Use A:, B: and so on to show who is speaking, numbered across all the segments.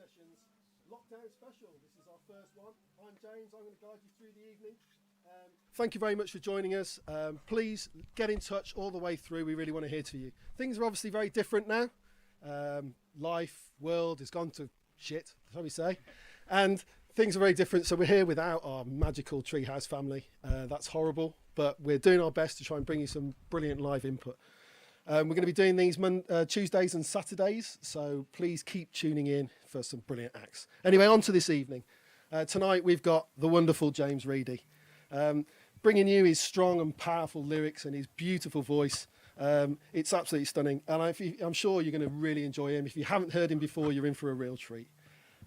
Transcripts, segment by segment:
A: Sessions lockdown special. This is our first one. I'm James. I'm going to guide you through the evening. Thank you very much for joining us. Please get in touch all the way through. We really want to hear to you. Things are obviously very different now. Life, world has gone to shit, shall we say. And things are very different. So we're here without our magical Treehouse family. That's horrible. But we're doing our best to try and bring you some brilliant live input. We're going to be doing these Tuesdays and Saturdays, so please keep tuning in for some brilliant acts. Anyway, on to this evening. Tonight we've got the wonderful James Reidy, bringing you his strong and powerful lyrics and his beautiful voice. It's absolutely stunning, and I'm sure you're going to really enjoy him. If you haven't heard him before, you're in for a real treat.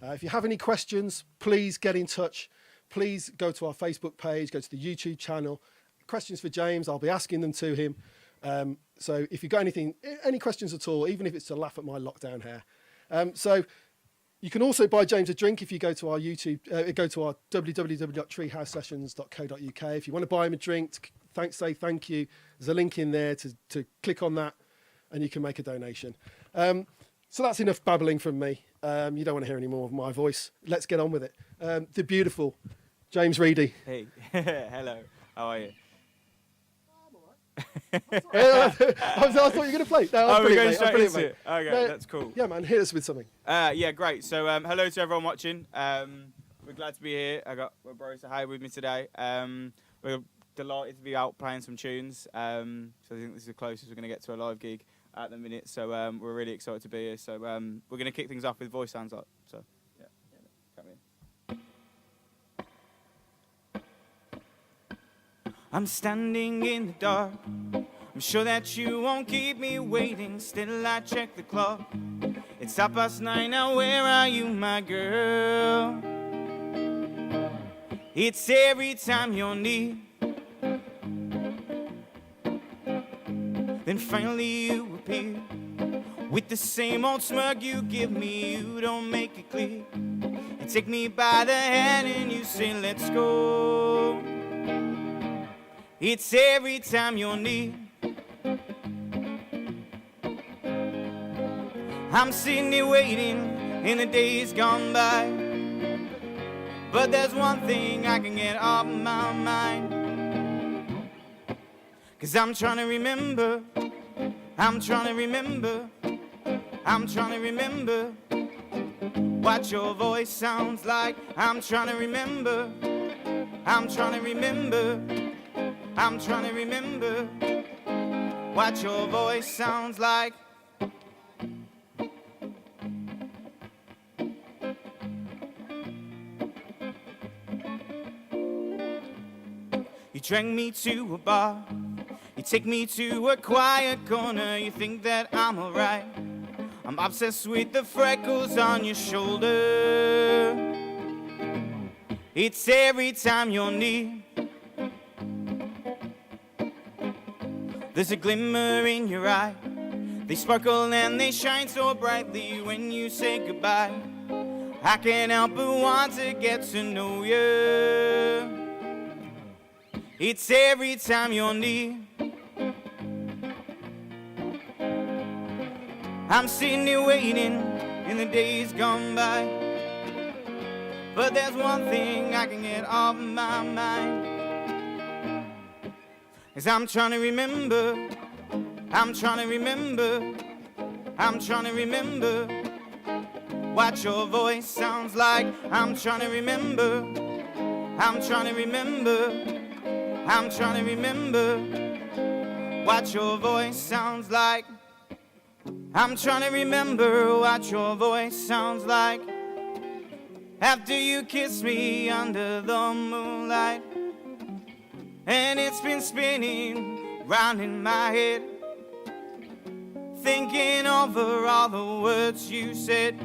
A: If you have any questions, please get in touch. Please go to our Facebook page, go to the YouTube channel. Questions for James, I'll be asking them to him. So if you've got any questions at all, even if it's to laugh at my lockdown hair. So you can also buy James a drink if you go to our YouTube, go to our www.treehousesessions.co.uk. If you want to buy him a drink, say thank you. There's a link in there to click on that and you can make a donation. So that's enough babbling from me. You don't want to hear any more of my voice. Let's get on with it. The beautiful James Reidy.
B: Hey, hello, how are you?
A: I thought you were going to play. No,
B: we're going straight into it. Okay, no, that's cool.
A: Yeah, man, hit us with something.
B: Yeah, great. So, hello to everyone watching. We're glad to be here. I got my bro Sahai with me today. We're delighted to be out playing some tunes. So I think this is the closest we're going to get to a live gig at the minute. So we're really excited to be here. So we're going to kick things off with Voice Sounds Like. So yeah, come in. I'm standing in the dark. I'm sure that you won't keep me waiting. Still I check the clock. It's 9:30 now. Where are you, my girl? It's every time you're near. Then finally you appear with the same old smirk you give me. You don't make it clear. You take me by the hand and you say, let's go. It's every time you're near. I'm sitting here waiting in the days gone by, but there's one thing I can get off my mind. 'Cause I'm trying to remember, I'm trying to remember, I'm trying to remember what your voice sounds like. I'm trying to remember, I'm trying to remember, I'm trying to remember what your voice sounds like. You drag me to a bar, you take me to a quiet corner. You think that I'm alright. I'm obsessed with the freckles on your shoulder. It's every time you're near. There's a glimmer in your eye. They sparkle and they shine so brightly when you say goodbye. I can't help but want to get to know you. It's every time you're near. I'm sitting here waiting in the days gone by, but there's one thing I can get off my mind. 'Cause I'm trying to remember, I'm trying to remember, I'm trying to remember what your voice sounds like. I'm trying to remember, I'm trying to remember, I'm trying to remember what your voice sounds like. I'm trying to remember what your voice sounds like after you kiss me under the moonlight. And it's been spinning round in my head, thinking over all the words you said.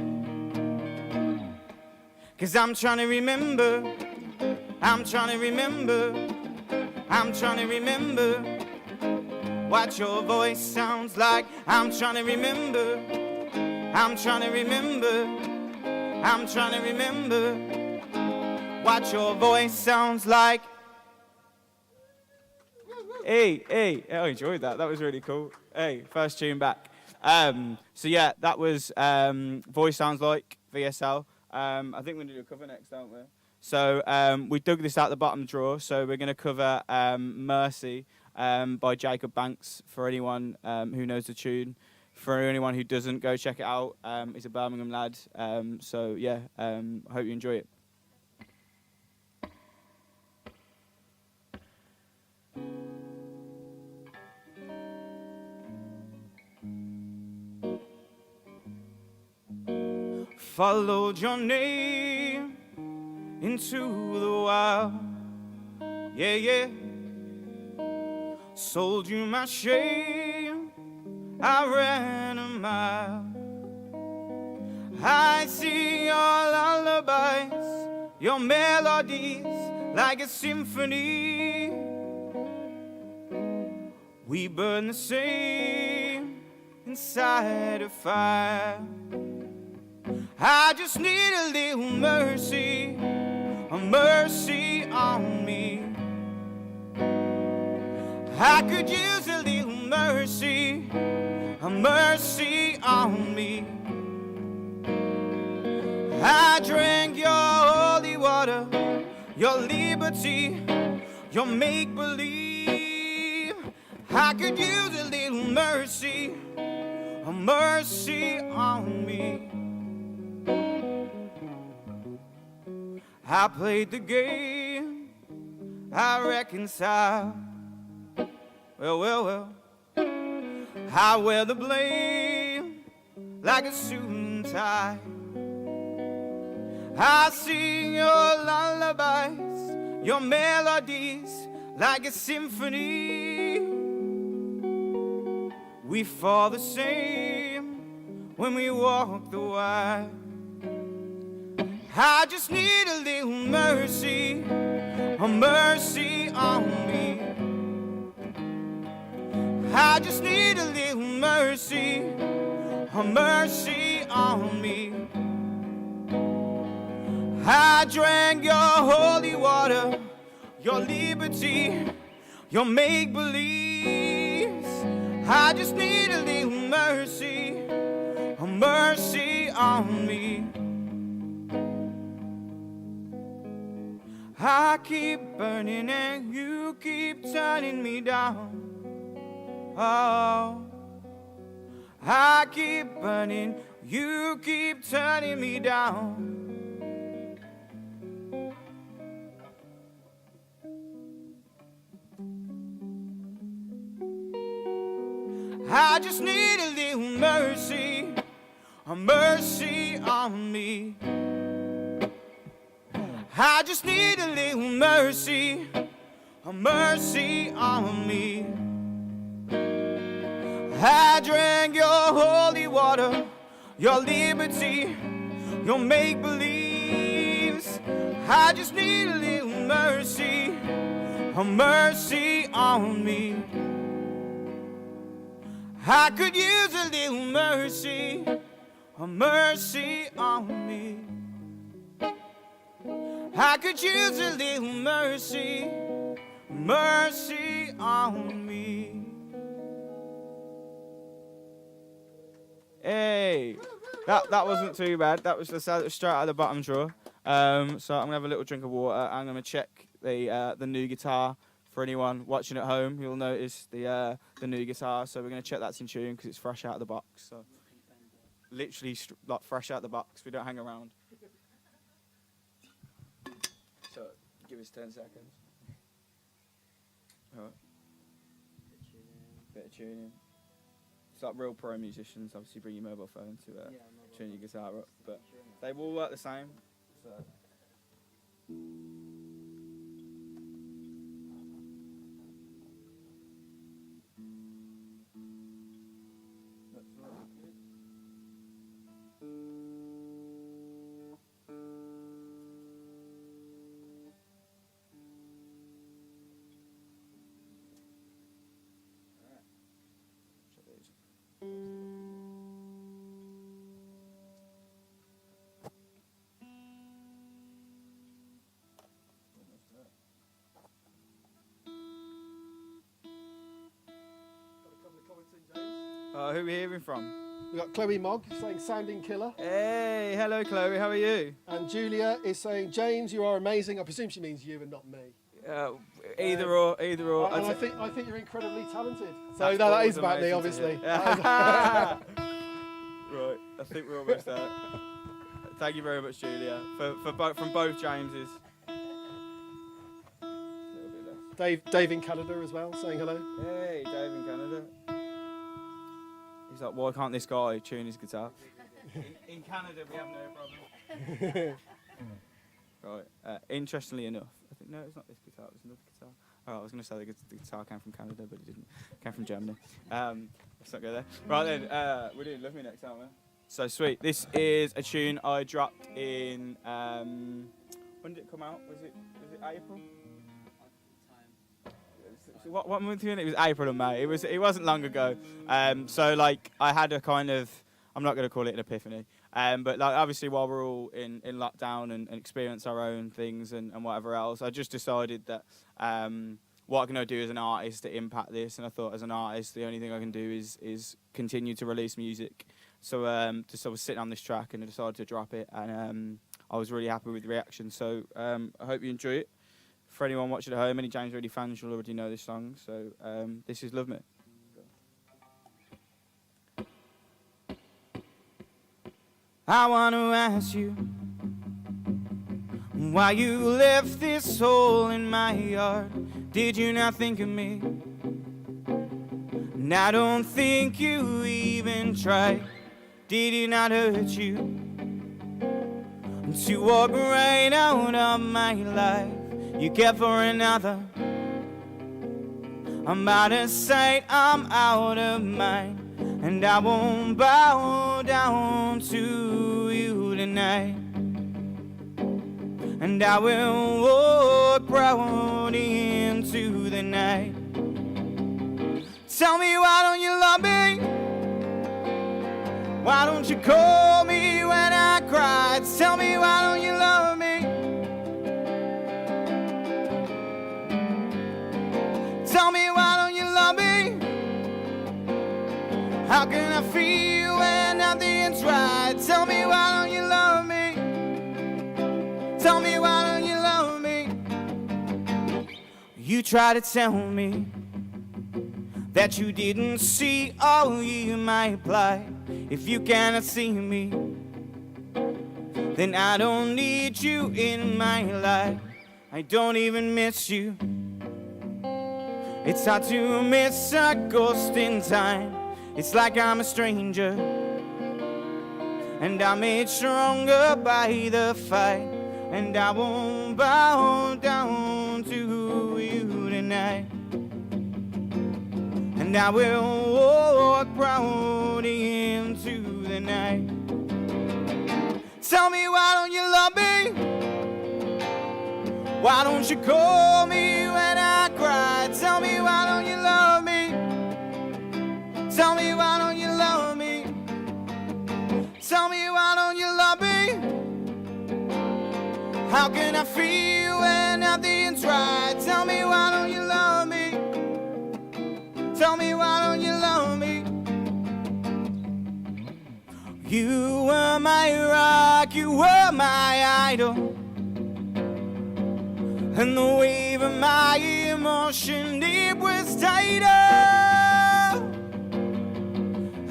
B: 'Cause I'm trying to remember, I'm trying to remember, I'm trying to remember what your voice sounds like. I'm trying to remember, I'm trying to remember, I'm trying to remember what your voice sounds like. Hey, I enjoyed that. That was really cool. Hey, first tune back. So yeah, that was Voice Sounds Like VSL. I think we're going to do a cover next, aren't we? So we dug this out the bottom drawer, so we're going to cover Mercy by Jacob Banks, for anyone who knows the tune. For anyone who doesn't, go check it out. He's a Birmingham lad. So yeah, I hope you enjoy it. Followed your name into the wild, yeah, yeah. Sold you my shame, I ran a mile. I sing your lullabies, your melodies like a symphony. We burn the same inside a fire. I just need a little mercy, a mercy on me. I could use a little mercy, a mercy on me. I drank your holy water, your liberty, your make-believe. I could use a little mercy, a mercy on me. I played the game, I reconcile. Well, I wear the blame like a suit and tie. I sing your lullabies, your melodies like a symphony. We fall the same when we walk the wire. I just need a little mercy, a mercy on me. I just need a little mercy, a mercy on me. I drank your holy water, your liberty, your make-believes. I just need a little mercy, a mercy on me. I keep burning and you keep turning me down. Oh, I keep burning, you keep turning me down. I just need a little mercy, a mercy on me. I just need a little mercy, a mercy on me. I drank your holy water, your liberty, your make-believes. I just need a little mercy, a mercy on me. I could use a little mercy, a mercy on me. I could use a little mercy, mercy on me. Hey, that wasn't too bad. That was just straight out of the bottom drawer. So I'm gonna have a little drink of water. I'm gonna check the new guitar. For anyone watching at home, you'll notice the new guitar. So we're gonna check that's in tune because it's fresh out of the box. So literally like fresh out of the box. We don't hang around. So give us 10 seconds. All right. Bit of tuning. It's like real pro musicians. Obviously, bring your mobile phone to tune your guitar up, but they will work the same. So. Who are we hearing from?
A: We've got Chloe Mogg saying sounding killer.
B: Hey, hello Chloe, how are you?
A: And Julia is saying, James, you are amazing. I presume she means you and not me.
B: Either or.
A: And I think you're incredibly talented. So no, that is about me, obviously.
B: Right, I think we're almost there. Thank you very much, Julia, from both Jameses.
A: Dave in Canada as well, saying hello.
B: Hey, Dave in Canada. He's like, why can't this guy tune his guitar? in Canada, we have no problem. Right. Interestingly enough, I think, no, it's not this guitar, it was another guitar. Oh, I was going to say the guitar came from Canada, but it didn't. It came from Germany. Let's not go there. Right then, we're doing Love Me Next, aren't we? So sweet. This is a tune I dropped in, when did it come out? Was it April? What month were in? It was April and May. It wasn't long ago. So like I had a kind of, I'm not going to call it an epiphany, but like obviously while we're all in lockdown and experience our own things and whatever else, I just decided that what I'm going to do as an artist to impact this, and I thought as an artist the only thing I can do is continue to release music. So just I was sitting on this track and I decided to drop it, and I was really happy with the reaction. So I hope you enjoy it. For anyone watching at home, any James Reidy fans, you'll already know this song. So this is Love Me. I want to ask you why you left this hole in my heart. Did you not think of me? And I don't think you even tried. Did it not hurt you to walk right out of my life? You care for another. I'm out of sight, I'm out of mind, and I won't bow down to you tonight. And I will walk proud into the night. Tell me, why don't you love me? Why don't you call me when I cry? Tell me, why don't you love me? Tell me, why don't you love me? How can I feel when nothing's right? Tell me, why don't you love me? Tell me, why don't you love me? You try to tell me that you didn't see all you might plight. If you cannot see me, then I don't need you in my life. I don't even miss you. It's hard to miss a ghost in time. It's like I'm a stranger, and I'm made stronger by the fight. And I won't bow down to you tonight. And I will walk proud into the night. Tell me, why don't you love me? Why don't you call me when I cry? Tell me, why don't you love me? Tell me, why don't you love me? Tell me, why don't you love me? How can I feel when nothing's right? Tell me, why don't you love me? Tell me, why don't you love me? You were my rock, you were my idol, and the wave of my emotion, it was tighter.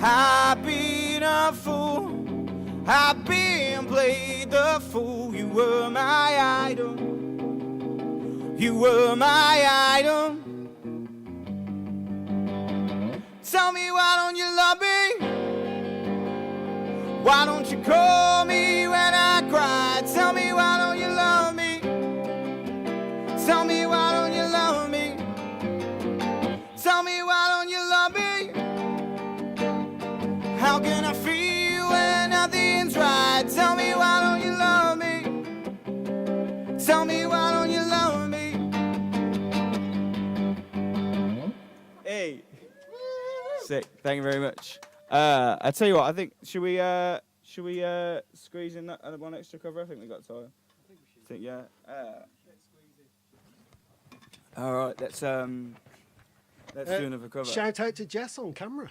B: I've been a fool, I've been played the fool. You were my idol, you were my idol. Tell me, why don't you love me? Why don't you call me when I cry? Tell me, why don't you love me? Tell me, why don't you love me? Tell me, why don't you love me? How can I feel when nothing's right? Tell me, why don't you love me? Tell me, why don't you love me? Hey. Sick. Thank you very much. I tell you what, I think should we squeeze in that one extra cover? I think we got time. I think yeah. All right, let's do another cover.
A: Shout out to Jess on camera.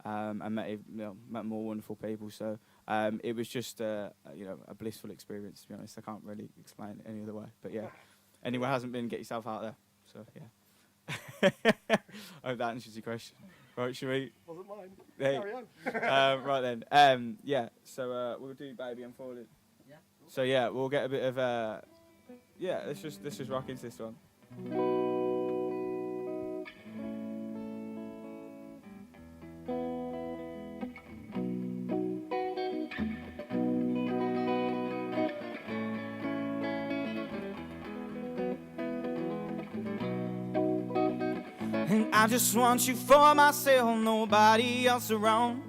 B: and met more wonderful people. So it was just a blissful experience. To be honest, I can't really explain it any other way. But yeah, anyone who hasn't been, get yourself out there. So yeah, I hope that answers your question. Right, should we?
A: Wasn't mine.
B: Hey.
A: Carry on.
B: Right then. Yeah. So we'll do "Baby I'm Falling."
C: Yeah.
B: So yeah, we'll get a bit of let's just rock into this one. And I just want you for myself, nobody else around.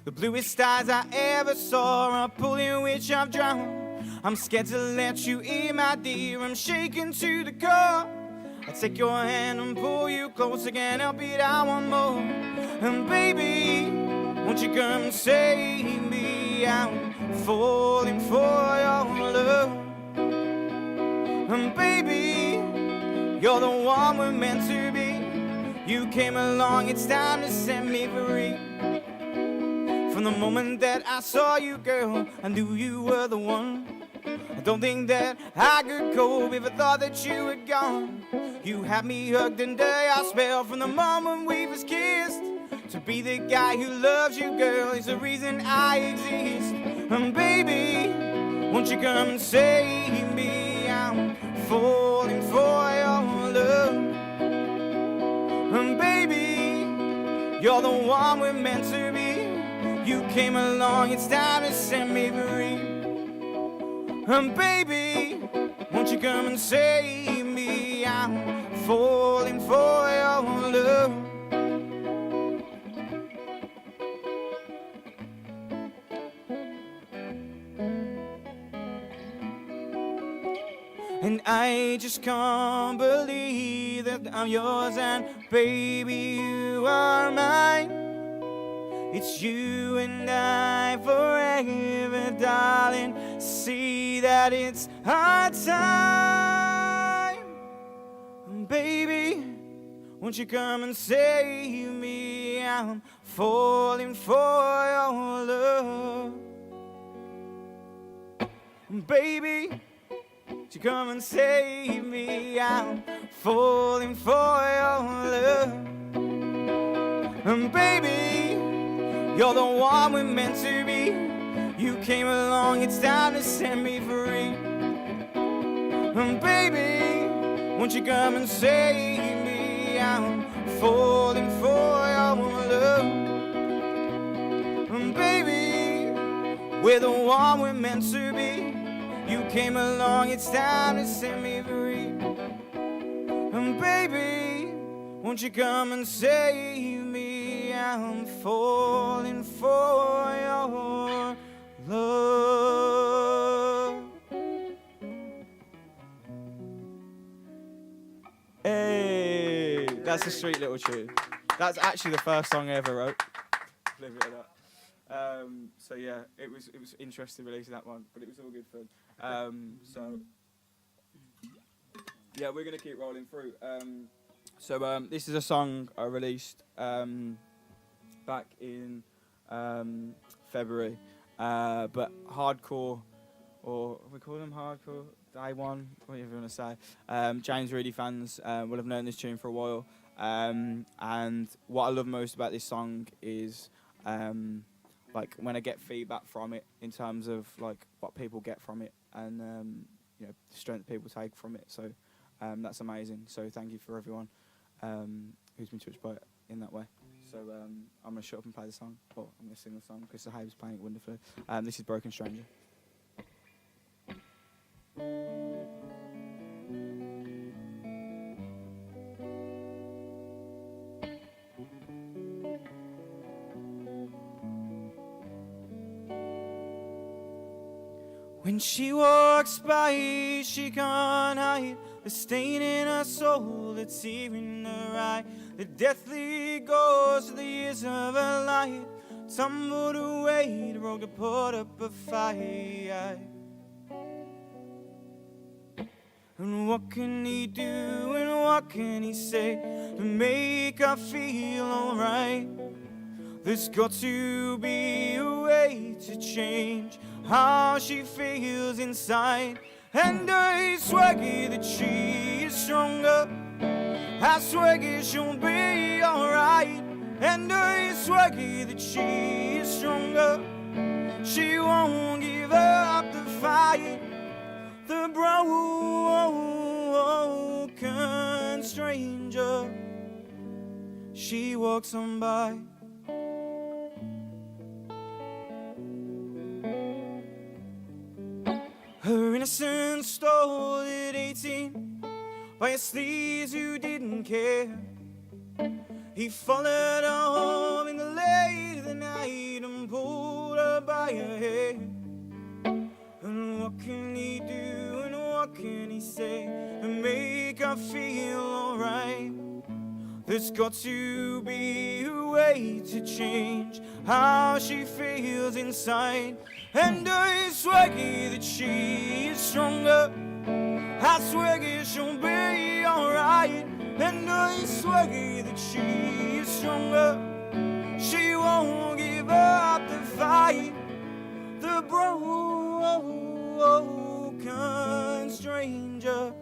B: The bluest eyes I ever saw, a pool in which I've drowned. I'm scared to let you in, my dear, I'm shaking to the core. I take your hand and pull you close again, help it out one more. And baby, won't you come and save me? I'm falling for your love. And baby, you're the one we're meant to be. You came along, it's time to set me free. From the moment that I saw you, girl, I knew you were the one. I don't think that I could cope if I thought that you were gone. You had me hugged under your spell from the moment we first kissed. To be the guy who loves you, girl, is the reason I exist. And baby, won't you come and save me? I'm falling for your love. And baby, you're the one we're meant to be. You came along, it's time to set me free. And baby, won't you come and save me? I'm falling for your love. And I just can't believe that I'm yours and baby you are mine. It's you and I forever, darling. See that it's our time. And baby, won't you come and save me? I'm falling for your love. And baby, won't you come and save me? I'm falling for your love. And baby, you're the one we're meant to be. You came along, it's time to set me free. And baby, won't you come and save me? I'm falling for your love. And baby, we're the one we're meant to be. You came along, it's time to set me free. And baby, won't you come and save me? I'm falling for your love. Hey, that's a sweet little tune. That's actually the first song I ever wrote. Believe it or not. So yeah, it was interesting releasing that one, but it was all good fun. So yeah, we're gonna keep rolling through. So this is a song I released back in February, but hardcore, or we call them hardcore, day one, whatever you want to say. James Reidy fans will have known this tune for a while, and what I love most about this song is like when I get feedback from it in terms of like what people get from it and the strength people take from it. So that's amazing. So thank you for everyone who's been touched by it in that way. So I'm going to shut up and play the song, or I'm going to sing the song because Sahaib's playing it wonderfully. This is Broken Stranger. When she walks by, she can't hide the stain in her soul, the tear in her eye, the deathly ghost of the years of her life tumbled away, the road to put up a fire. And what can he do and what can he say to make her feel alright? There's got to be a way to change how she feels inside. And I swear that she is stronger. I swear she'll be alright. And I swear that she is stronger. She won't give up the fight. The broken stranger, she walks on by. Her innocence stole at 18 by a sleaze who didn't care. He followed her home in the late of the night and pulled her by her hair. And what can he do and what can he say to make her feel alright? There's got to be a way to change how she feels inside. And I swear that she is stronger. I swear she'll be alright. And I swear that she is stronger. She won't give up the fight. The broken stranger,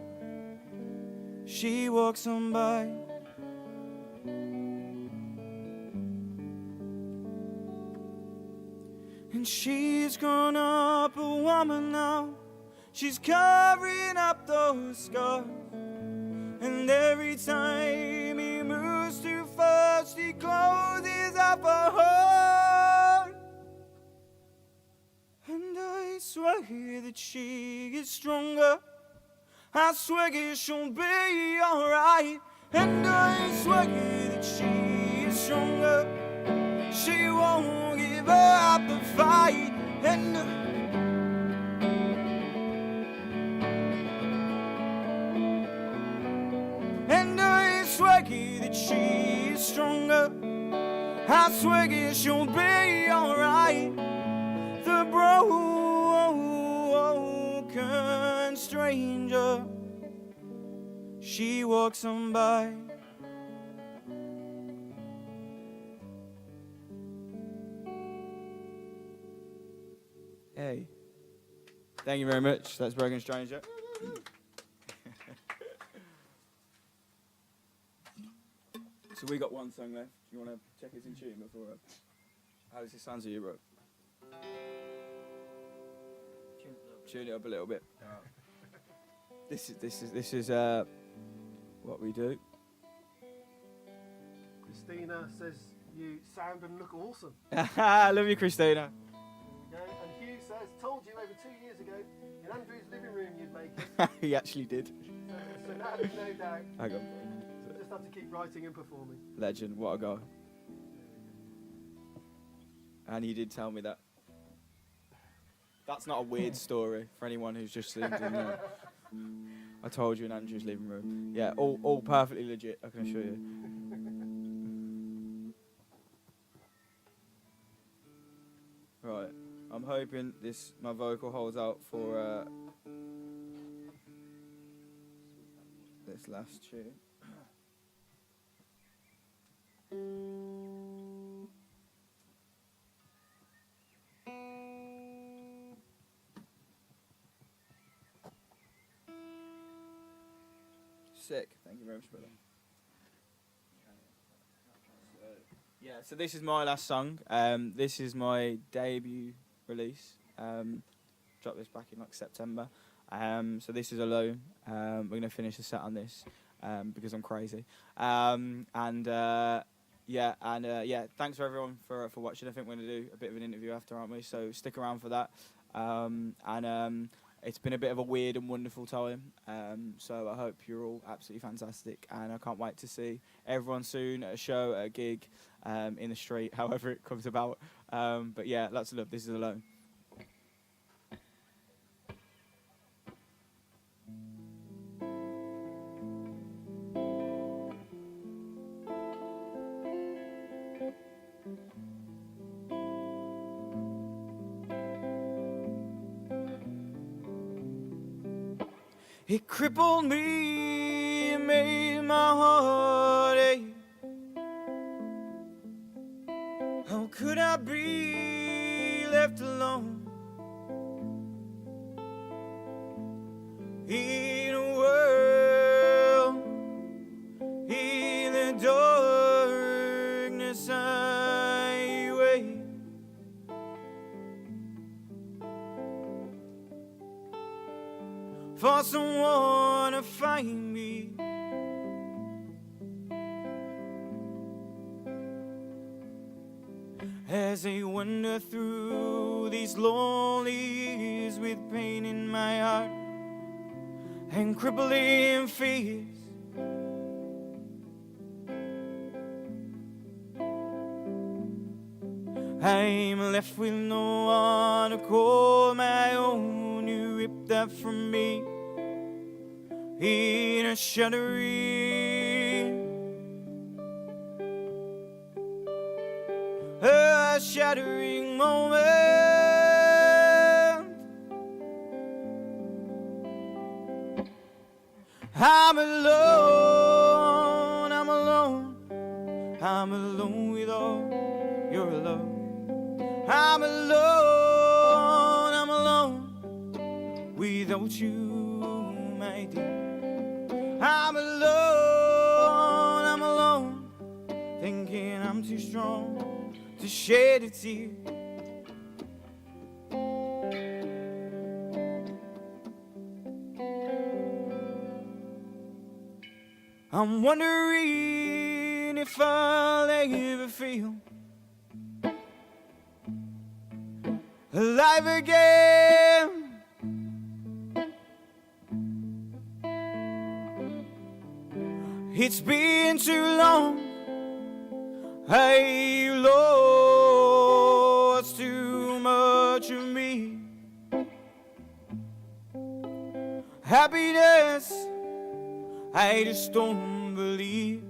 B: she walks on by. And she's grown up a woman now. She's covering up those scars. And every time he moves too fast, he closes up her heart. And I swear that she is stronger. I swear she'll be alright. And I swear that she is stronger. She won't give up the fight. And I swear that she is stronger. I swear she'll be alright. The broken stranger, she walks on by. Hey, thank you very much. That's Broken Stranger. So we got one song left. Do you want to check it's in tune before? How does it sound to you, bro? Tune it up a little bit. This is what we do.
A: Christina says you sound and look awesome.
B: I love you, Christina.
A: There we go. And Hugh says, told you over 2 years ago in Andrew's living room you'd make it.
B: He actually did.
A: So now there's no doubt.
B: Hang on.
A: Just have to keep writing and performing.
B: Legend, what a guy. And he did tell me that. That's not a weird story for anyone who's just lived in there. I told you in Andrew's living room. Yeah, all perfectly legit, I can assure you. Right, I'm hoping my vocal holds out for this last tune. Sick. Thank you very much, brother. So this is my last song. This is my debut release. Dropped this back in like September. So this is Alone. We're gonna finish the set on this because I'm crazy. Thanks for everyone for watching. I think we're gonna do a bit of an interview after, aren't we? So stick around for that. It's been a bit of a weird and wonderful time, so I hope you're all absolutely fantastic, and I can't wait to see everyone soon at a show, at a gig, in the street, however it comes about. But yeah, lots of love. This is Alone. It crippled me and made my heart ache. I How could I be left alone in a world in the darkness? I wait for someone to find me. As I wander through these lonely years with pain in my heart and crippling fears, I'm left with no one to call my own. You ripped that from me in a shattering moment. I'm alone, I'm alone, I'm alone with all your love. I'm alone, I'm alone without you, my dear. I'm alone, thinking I'm too strong to shed a tear. I'm wondering if I'll ever feel alive again. It's been too long, I lost too much of me. Happiness, I just don't believe.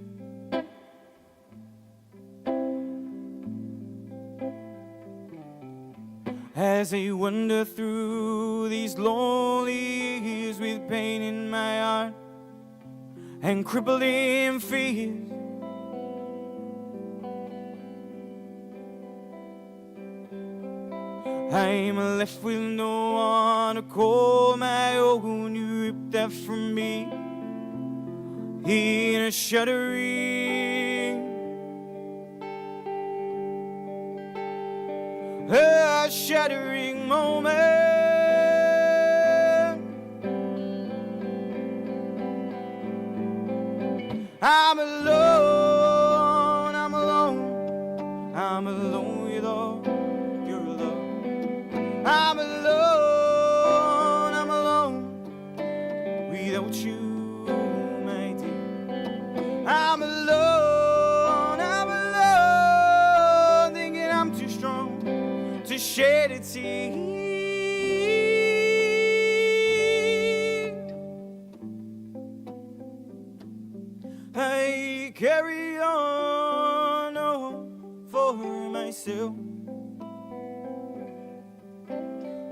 B: As I wander through these lonely years with pain in my heart and crippling fears, I'm left with no one to call my own. You ripped that from me in a shattering moment. I'm alone, I'm alone, I'm alone with all your love. I'm alone without you, my dear. I'm alone, thinking I'm too strong to shed a tear. I carry on for myself.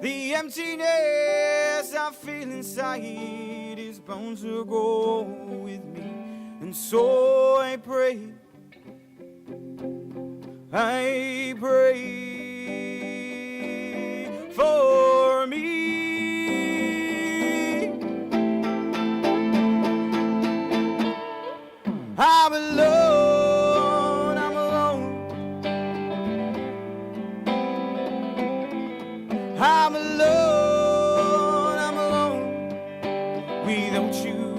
B: The emptiness I feel inside is bound to go with me, and so I pray for me. I'm alone, I'm alone, I'm alone, I'm alone without you,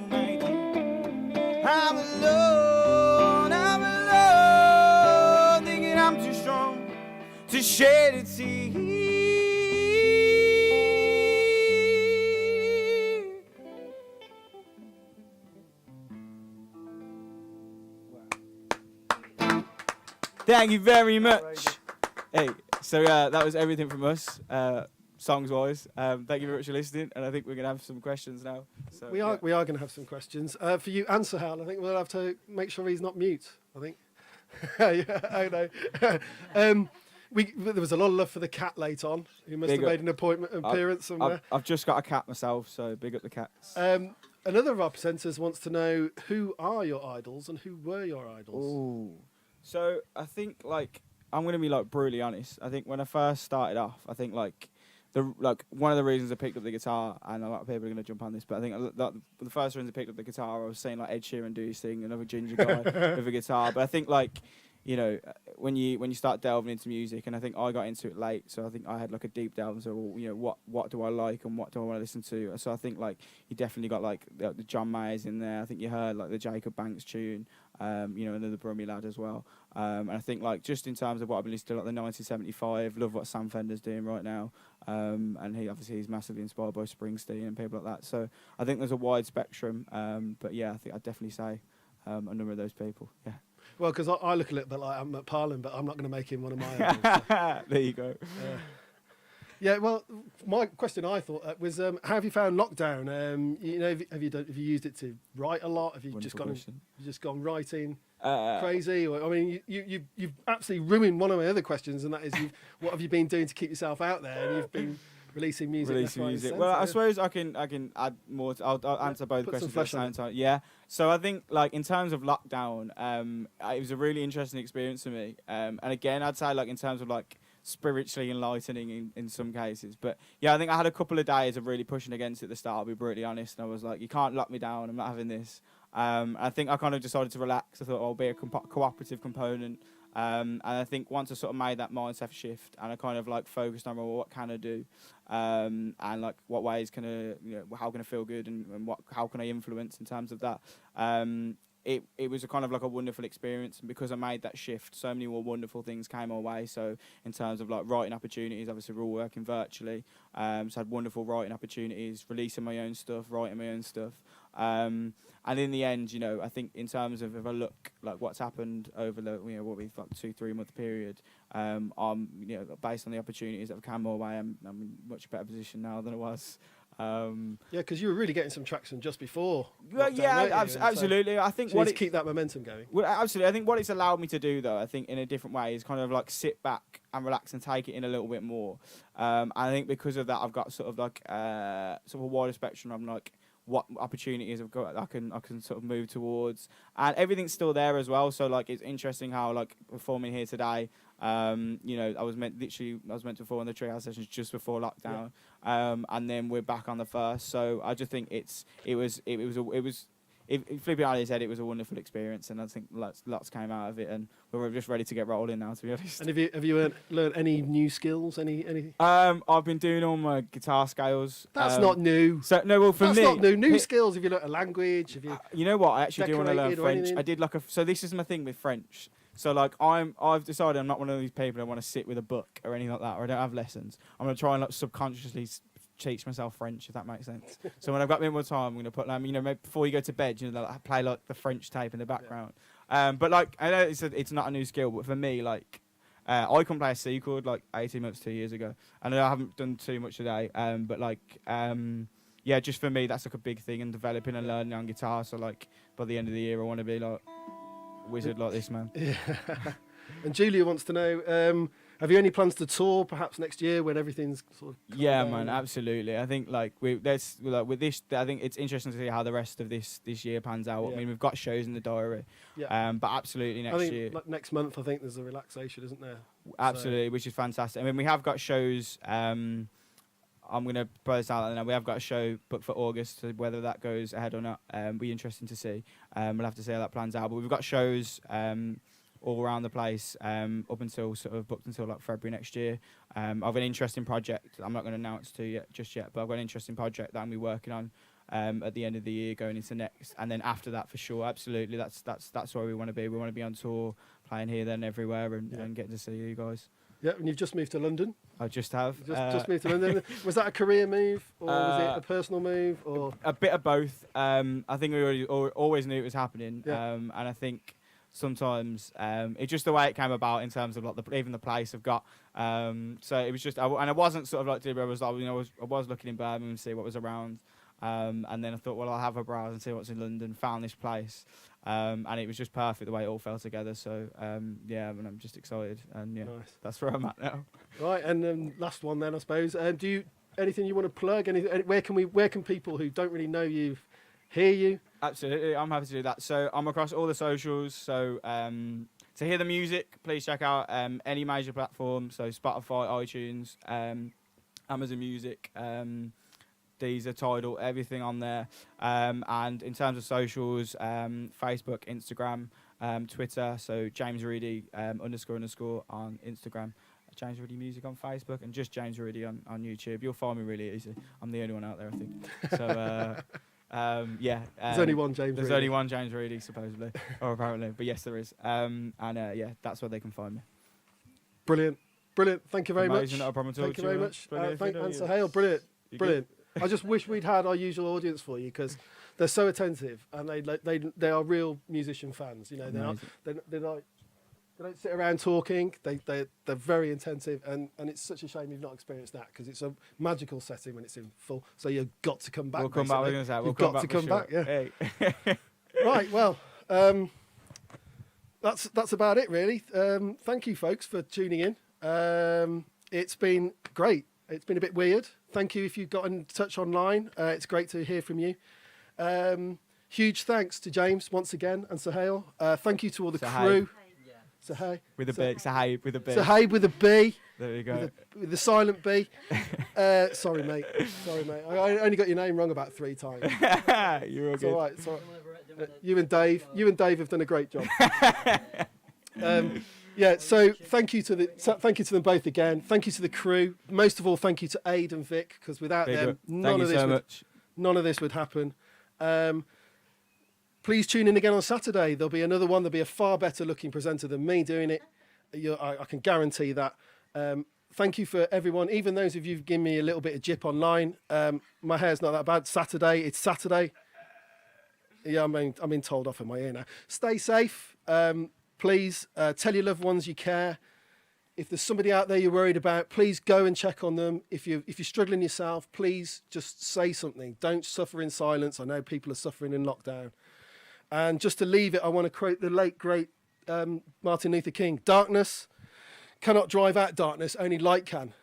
B: my dear. I'm alone, thinking I'm too strong to shed a tear. Thank you very much. Hey, so that was everything from us, songs-wise. Thank you very much for listening, and I think we're going to have some questions now. So,
A: we are going to have some questions for you and Sahal. I think we'll have to make sure he's not mute. I think. Yeah, I know. There was a lot of love for the cat late on. Who must have made an appearance somewhere.
B: I've just got a cat myself, so big up the cats.
A: Another of our presenters wants to know who are your idols and who were your idols.
B: Ooh. So I think, like, I'm gonna be like brutally honest. I think when I first started off, I think like one of the reasons I picked up the guitar, and a lot of people are gonna jump on this, but I think the first reason I picked up the guitar, I was saying like Ed Sheeran do his thing, another ginger guy with a guitar. But I think like, you know, when you start delving into music, and I think I got into it late, so I think I had like a deep delve into, well, you know, what do I like and what do I want to listen to. So I think like you definitely got like the John Mayers in there. I think you heard like the Jacob Banks tune, you know, another Brummie lad as well. And I think like just in terms of what I've been listening to, like the 1975, love what Sam Fender's doing right now. And he's massively inspired by Springsteen and people like that. So I think there's a wide spectrum. But yeah, I think I'd definitely say a number of those people. Yeah.
A: Well, because I look a little bit like I'm at Parlin, but I'm not going to make him one of my own. So.
B: There you go.
A: Yeah, well, my question I thought was, how have you found lockdown? You know, have you used it to write a lot? Have you just gone writing crazy? Or, I mean, you've absolutely ruined one of my other questions, and that is, what have you been doing to keep yourself out there? And you've been releasing music.
B: Well, I suppose I can add more. I'll answer both questions at the same time. Yeah. So I think like in terms of lockdown, it was a really interesting experience for me. And again, I'd say like in terms of like spiritually enlightening in some cases. But yeah, I think I had a couple of days of really pushing against it at the start, I'll be brutally honest. And I was like, you can't lock me down, I'm not having this. I think I kind of decided to relax. I thought I'll be a cooperative component. And I think once I sort of made that mindset shift and I kind of like focused on, well, what can I do? And like what ways can I, you know, how can I feel good and how can I influence in terms of that? It was a kind of like a wonderful experience, and because I made that shift, so many more wonderful things came our way. So in terms of like writing opportunities, obviously we're all working virtually, so I had wonderful writing opportunities, releasing my own stuff, writing my own stuff, and in the end, you know, I think in terms of if I look like what's happened over the, you know, what we've like 2-3 month period, I'm, you know, based on the opportunities that have come our way, I'm in a much better position now than I was.
A: Yeah, because you were really getting some traction just before.
B: Well, yeah, absolutely. So, I think
A: what to keep that momentum going.
B: Well, absolutely. I think what it's allowed me to do, though, I think in a different way, is kind of like sit back and relax and take it in a little bit more. I think because of that, I've got sort of like sort of a wider spectrum of like what opportunities I've got I can sort of move towards, and everything's still there as well. So like it's interesting how like performing here today. You know, I was meant to perform on the Treehouse sessions just before lockdown, and then we're back on the 1st. So I just think flipping out his head, it was a wonderful experience, and I think lots came out of it, and we're just ready to get rolling now, to be honest.
A: And have you learned any new skills? Any?
B: I've been doing all my guitar scales.
A: That's not new.
B: So no, well for me,
A: that's not new. New skills. Have you learned a language? Have you?
B: You know what? I actually do want to learn French. I did so this is my thing with French. So like I've decided I'm not one of these people that want to sit with a book or anything like that, or I don't have lessons. I'm gonna try and like subconsciously teach myself French, if that makes sense. So when I've got a bit more time, I'm gonna put you know, maybe before you go to bed, you know, like, play like the French tape in the background. But like I know it's not a new skill, but for me, like I can play a C chord like 18 months, 2 years ago. I know I haven't done too much today, but like yeah, just for me that's like a big thing, and developing and learning on guitar. So like by the end of the year, I want to be like wizard like this man.
A: Yeah. And Julia wants to know, have you any plans to tour perhaps next year when everything's sort of
B: down? Man, absolutely. I think like with this, I think it's interesting to see how the rest of this year pans out. Yeah. I mean, we've got shows in the diary, but absolutely next year.
A: Like next month, I think there's a relaxation, isn't there?
B: Absolutely, which is fantastic. I mean, we have got shows. I'm going to put this out now. We have got a show booked for August, so whether that goes ahead or not, be interesting to see. We'll have to see how that plans out. But we've got shows all around the place up until sort of booked until like February next year. I've an interesting project I'm not going to announce to you just yet, but I've got an interesting project that I'm going to be working on at the end of the year going into next. And then after that, for sure, absolutely, that's where we want to be. We want to be on tour, playing here, then everywhere, and getting to see you guys.
A: Yeah, and you've just moved to London.
B: I just have.
A: Just moved to London. Was that a career move, or was it a personal move, or
B: a bit of both? I think we always knew it was happening, and I think sometimes it's just the way it came about in terms of like even the place I've got. So it was just, and I wasn't sort of like I was like, you know, I was looking in Birmingham to see what was around, and then I thought, well, I'll have a browse and see what's in London. Found this place. And it was just perfect the way it all fell together. So yeah, and I'm just excited, and yeah, nice. That's where I'm at now.
A: Right, and last one then, I suppose. Do you anything you want to plug? Where can people who don't really know you hear you?
B: Absolutely, I'm happy to do that. So I'm across all the socials. So to hear the music, please check out any major platform, so Spotify, iTunes, Amazon Music, Deezer, Tidal, everything on there. And in terms of socials, Facebook, Instagram, Twitter, so James Reidy __ on Instagram, James Reidy Music on Facebook, and just James Reidy on YouTube. You'll find me really easy. I'm the only one out there, I think. So yeah,
A: there's only one James.
B: There's only one James Reidy, supposedly, or apparently, but yes, there is. And yeah, that's where they can find me.
A: Brilliant. Thank you very much.
B: Not a problem at all.
A: Thank you very much. And so Hale, brilliant. I just wish we'd had our usual audience for you, because they're so attentive and they are real musician fans. You know, they don't sit around talking. They're very attentive, and it's such a shame you've not experienced that, because it's a magical setting when it's in full. So you've got to come back.
B: We'll come back. We're going to say we'll come back.
A: You've got to come back. Yeah.
B: Hey.
A: Right. Well, that's about it really. Thank you, folks, for tuning in. It's been great. It's been a bit weird. Thank you if you've got in touch online. It's great to hear from you. Huge thanks to James once again and Sahel. Thank you to all the crew. Sahai.
B: With a B. Sahai with a B.
A: Sahai with a B.
B: There you go.
A: With the silent B. Sorry, mate. I only got your name wrong about 3 times.
B: You're all
A: it's
B: good.
A: all right. It's all right. You and Dave have done a great job. Yeah. So thank you to them both again. Thank you to the crew. Most of all, thank you to Aid and Vic, because without them, none of this would happen. Please tune in again on Saturday. There'll be another one. There'll be a far better looking presenter than me doing it. I can guarantee that. Thank you for everyone, even those of you who've given me a little bit of jip online. My hair's not that bad. It's Saturday. Yeah, I'm being told off in my ear now. Stay safe. Please tell your loved ones you care. If there's somebody out there you're worried about, please go and check on them. If you're struggling yourself, please just say something. Don't suffer in silence. I know people are suffering in lockdown. And just to leave it, I want to quote the late, great Martin Luther King. Darkness cannot drive out darkness, only light can.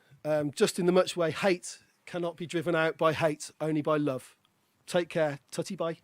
A: Just in the much way hate cannot be driven out by hate, only by love. Take care. Tutty bye.